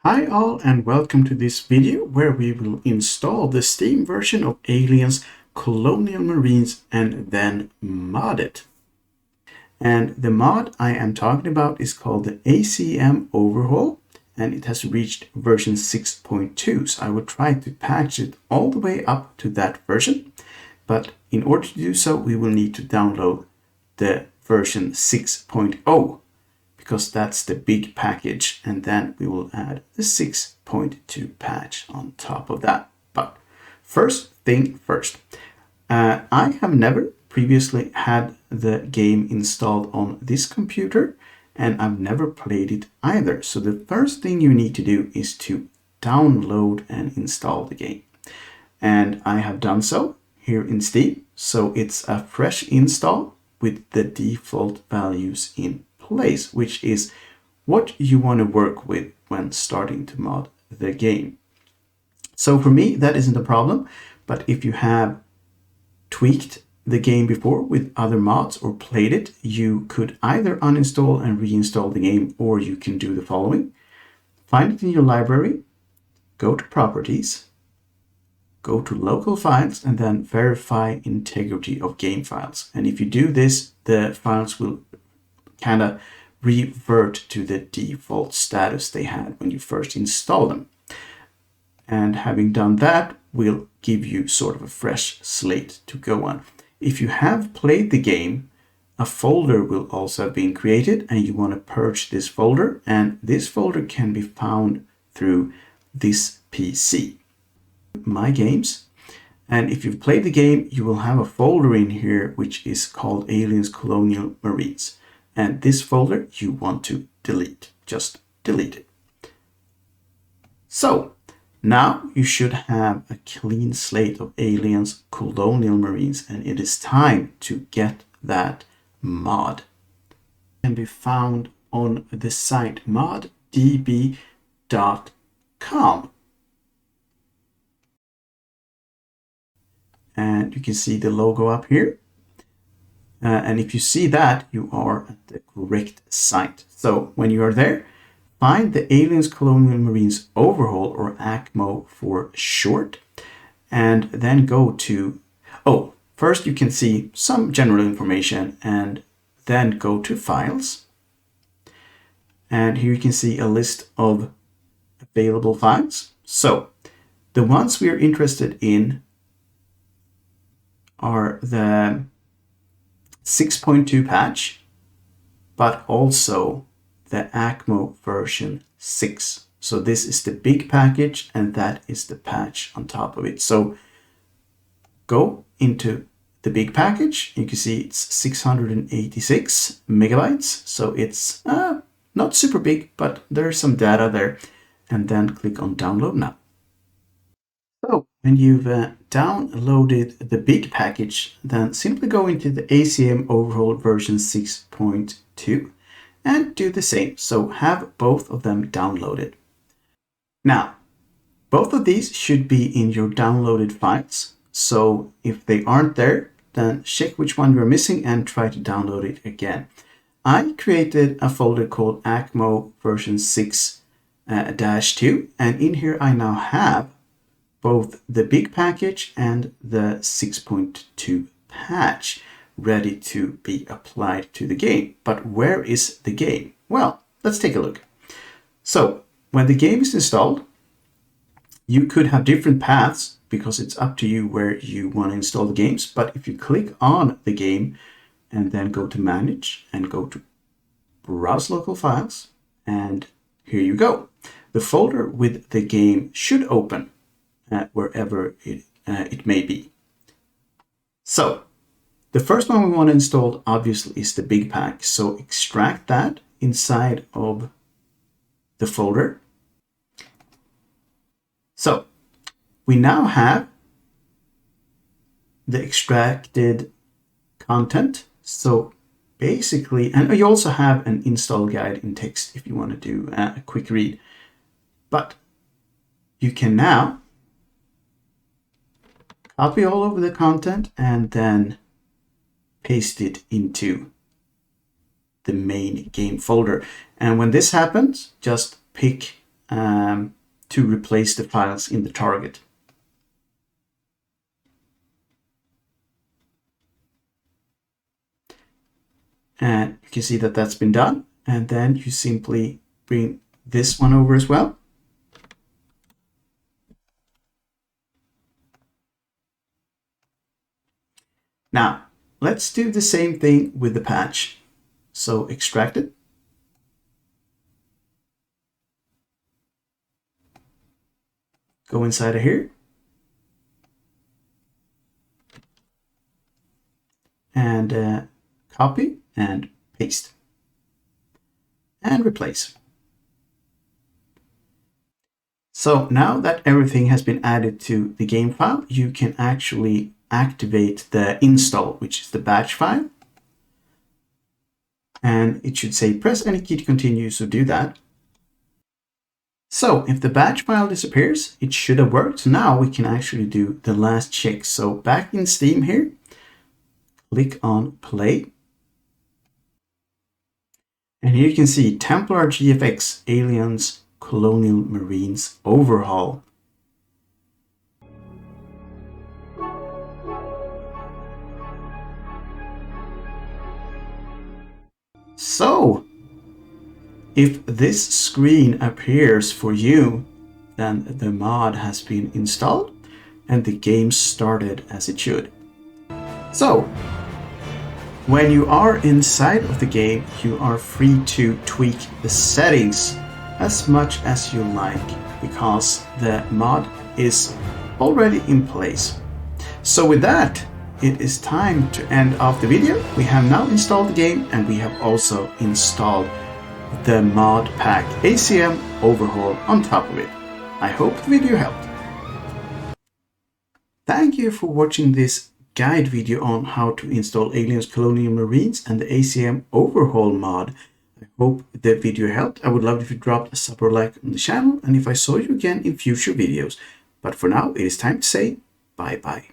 Hi all, and welcome to this video where we will install the Steam version of Aliens Colonial Marines and then mod it. And the mod I am talking about is called the ACM Overhaul, and it has reached version 6.2. So I will try to patch it all the way up to that version. But in order to do so, we will need to download the version 6.0. because that's the big package, and then we will add the 6.2 patch on top of that. But first thing first, I have never previously had the game installed on this computer, and I've never played it either. So the first thing you need to do is to download and install the game. And I have done so here in Steam. So it's a fresh install with the default values in place, which is what you want to work with when starting to mod the game. So for me, that isn't a problem, but if you have tweaked the game before with other mods or played it, you could either uninstall and reinstall the game, or you can do the following. Find it in your library, go to properties, go to local files, and then verify integrity of game files. And if you do this, the files will kind of revert to the default status they had when you first installed them. And having done that, will give you sort of a fresh slate to go on. If you have played the game, a folder will also have been created, and you want to purge this folder, and this folder can be found through this PC, My Games. And if you've played the game, you will have a folder in here which is called Aliens Colonial Marines. And this folder you want to delete. Just delete it. So now you should have a clean slate of Aliens Colonial Marines, and it is time to get that mod. It can be found on the site moddb.com. And you can see the logo up here. And if you see that, you are at the correct site. So when you are there, find the Aliens Colonial Marines Overhaul, or ACMO for short, and then go to, first you can see some general information, and then go to Files. And here you can see a list of available files. So the ones we are interested in are the 6.2 patch, but also the ACMO version 6. So this is the big package, and that is the patch on top of it. So go into the big package. You can see it's 686 megabytes. So it's not super big, but there's some data there. And then click on download now. So when you've downloaded the big package, then simply go into the ACM Overhaul version 6.2 and do the same. So have both of them downloaded. Now, both of these should be in your downloaded files. So if they aren't there, then check which one you're missing and try to download it again. I created a folder called ACMO version 6-2, and in here I now have both the big package and the 6.2 patch ready to be applied to the game. But where is the game? Well, let's take a look. So when the game is installed, you could have different paths because it's up to you where you want to install the games. But if you click on the game and then go to Manage and go to Browse Local Files, and here you go. The folder with the game should open wherever it may be. So the first one we want to install obviously is the big pack. So extract that inside of the folder. So we now have the extracted content. So basically, and you also have an install guide in text if you want to do a quick read. But you can now copy all over the content and then paste it into the main game folder. And when this happens, just pick to replace the files in the target. And you can see that that's been done. And then you simply bring this one over as well. Now, let's do the same thing with the patch. So extract it. Go inside of here. And copy and paste. And replace. So now that everything has been added to the game file, you can actually activate the install, which is the batch file. And it should say press any key to continue, so do that. So if the batch file disappears, it should have worked. So now we can actually do the last check. So back in Steam here, click on play. And here you can see Templar GFX Aliens Colonial Marines Overhaul. So, if this screen appears for you, then the mod has been installed and the game started as it should. So, when you are inside of the game, you are free to tweak the settings as much as you like, because the mod is already in place. So with that, it is time to end off the video. We have now installed the game and we have also installed the mod pack ACM Overhaul on top of it. I hope the video helped. Thank you for watching this guide video on how to install Aliens Colonial Marines and the ACM Overhaul mod. I hope the video helped. I would love if you dropped a sub or like on the channel and if I saw you again in future videos. But for now, it is time to say bye bye.